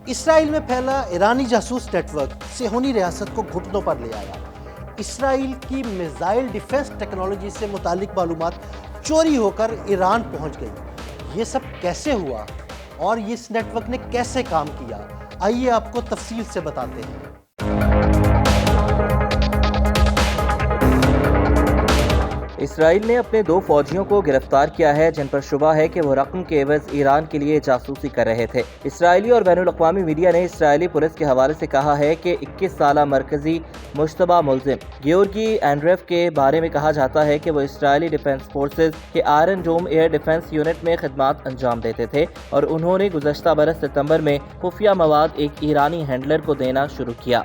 اسرائیل میں پھیلا ایرانی جاسوس نیٹ ورک صہیونی ریاست کو گھٹنوں پر لے آیا۔ اسرائیل کی میزائل ڈیفنس ٹیکنالوجی سے متعلق معلومات چوری ہو کر ایران پہنچ گئی۔ یہ سب کیسے ہوا اور اس نیٹ ورک نے کیسے کام کیا، آئیے آپ کو تفصیل سے بتاتے ہیں۔ اسرائیل نے اپنے 2 فوجیوں کو گرفتار کیا ہے جن پر شبہ ہے کہ وہ رقم کے عوض ایران کے لیے جاسوسی کر رہے تھے۔ اسرائیلی اور بین الاقوامی میڈیا نے اسرائیلی پولیس کے حوالے سے کہا ہے کہ 21 سالہ مرکزی مشتبہ ملزم گیورگی اینڈریف کے بارے میں کہا جاتا ہے کہ وہ اسرائیلی ڈیفنس فورسز کے Iron Dome air defence unit میں خدمات انجام دیتے تھے اور انہوں نے گزشتہ برس ستمبر میں خفیہ مواد ایک ایرانی ہینڈلر کو دینا شروع کیا۔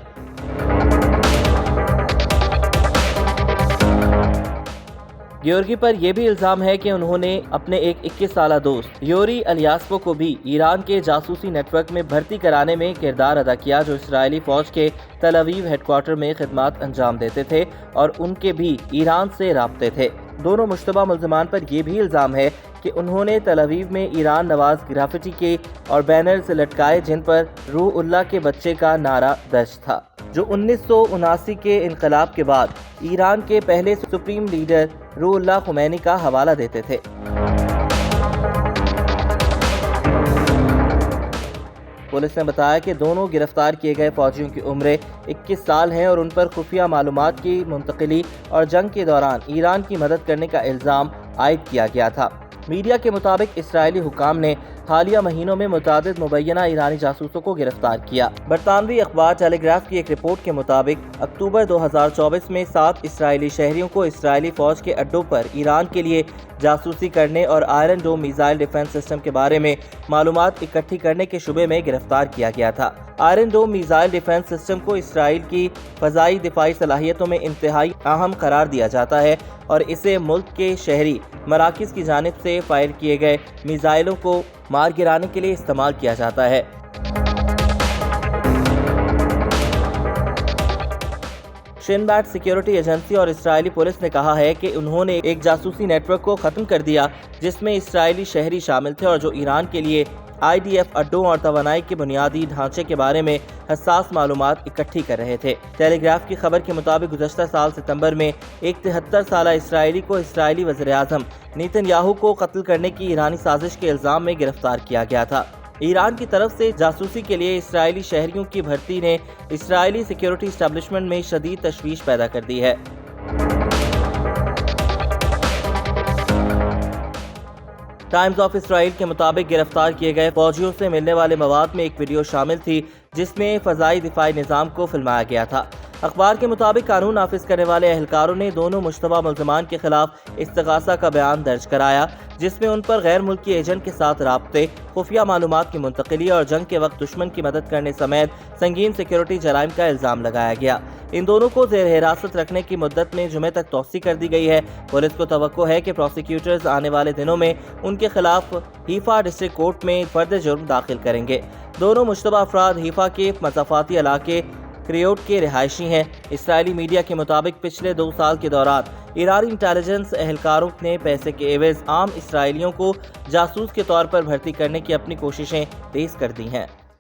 گیورگی پر یہ بھی الزام ہے کہ انہوں نے اپنے ایک 21 سالہ دوست یوری الیاسپو کو بھی ایران کے جاسوسی نیٹ ورک میں بھرتی کرانے میں کردار ادا کیا، جو اسرائیلی فوج کے تل اویو ہیڈ کوارٹر میں خدمات انجام دیتے تھے اور ان کے بھی ایران سے رابطے تھے۔ دونوں مشتبہ ملزمان پر یہ بھی الزام ہے کہ انہوں نے تل اویو میں ایران نواز گرافٹی کے اور بینرز لٹکائے جن پر روح اللہ کے بچے کا نعرہ درج تھا، جو 1979 کے انقلاب کے بعد ایران کے پہلے سپریم لیڈر روح اللہ خمینی کا حوالہ دیتے تھے۔ پولیس نے بتایا کہ دونوں گرفتار کیے گئے فوجیوں کی عمریں 21 سال ہیں اور ان پر خفیہ معلومات کی منتقلی اور جنگ کے دوران ایران کی مدد کرنے کا الزام عائد کیا گیا تھا۔ میڈیا کے مطابق اسرائیلی حکام نے حالیہ مہینوں میں متعدد مبینہ ایرانی جاسوسوں کو گرفتار کیا۔ برطانوی اخبار ٹیلی گراف کی ایک رپورٹ کے مطابق اکتوبر 2024 میں 7 اسرائیلی شہریوں کو اسرائیلی فوج کے اڈوں پر ایران کے لیے جاسوسی کرنے اور Iron Dome missile defence system کے بارے میں معلومات اکٹھی کرنے کے شبے میں گرفتار کیا گیا تھا۔ Iron Dome missile defence system کو اسرائیل کی فضائی دفاعی صلاحیتوں میں انتہائی اہم قرار دیا جاتا ہے اور اسے ملک کے شہری مراکز کی جانب سے فائر کیے گئے میزائلوں کو مار گرانے کے لیے استعمال کیا جاتا ہے۔ شن بیٹ سیکیورٹی ایجنسی اور اسرائیلی پولیس نے کہا ہے کہ انہوں نے ایک جاسوسی نیٹ ورک کو ختم کر دیا جس میں اسرائیلی شہری شامل تھے اور جو ایران کے لیے آئی ڈی ایف اڈوں اور توانائی کے بنیادی ڈھانچے کے بارے میں حساس معلومات اکٹھی کر رہے تھے۔ ٹیلی گراف کی خبر کے مطابق گزشتہ سال ستمبر میں ایک 73 سالہ اسرائیلی کو اسرائیلی وزیر اعظم نیتن یاہو کو قتل کرنے کی ایرانی سازش کے الزام میں گرفتار کیا گیا تھا۔ ایران کی طرف سے جاسوسی کے لیے اسرائیلی شہریوں کی بھرتی نے اسرائیلی سیکیورٹی اسٹیبلشمنٹ میں شدید تشویش پیدا کر دی ہے۔ ٹائمز آف اسرائیل کے مطابق گرفتار کیے گئے فوجیوں سے ملنے والے مواد میں ایک ویڈیو شامل تھی جس میں فضائی دفاعی نظام کو فلمایا گیا تھا۔ اخبار کے مطابق قانون نافذ کرنے والے اہلکاروں نے دونوں مشتبہ ملزمان کے خلاف استغاثہ کا بیان درج کرایا جس میں ان پر غیر ملکی ایجنٹ کے ساتھ رابطے، خفیہ معلومات کی منتقلی اور جنگ کے وقت دشمن کی مدد کرنے سمیت سنگین سیکیورٹی جرائم کا الزام لگایا گیا۔ ان دونوں کو زیر حراست رکھنے کی مدت میں جمعے تک توسیع کر دی گئی ہے۔ پولیس کو توقع ہے کہ پروسیکیوٹرز آنے والے دنوں میں ان کے خلاف حیفا ڈسٹرکٹ کورٹ میں فرد جرم داخل کریں گے۔ دونوں مشتبہ افراد حیفا کے مضافاتی علاقے کریوٹ کے رہائشی ہیں۔ اسرائیلی میڈیا کے مطابق پچھلے 2 سال کے دوران ایرانی انٹیلیجنس اہلکاروں نے پیسے کے عوض عام اسرائیلیوں کو جاسوس کے طور پر بھرتی کرنے کی اپنی کوششیں تیز کر دی ہیں۔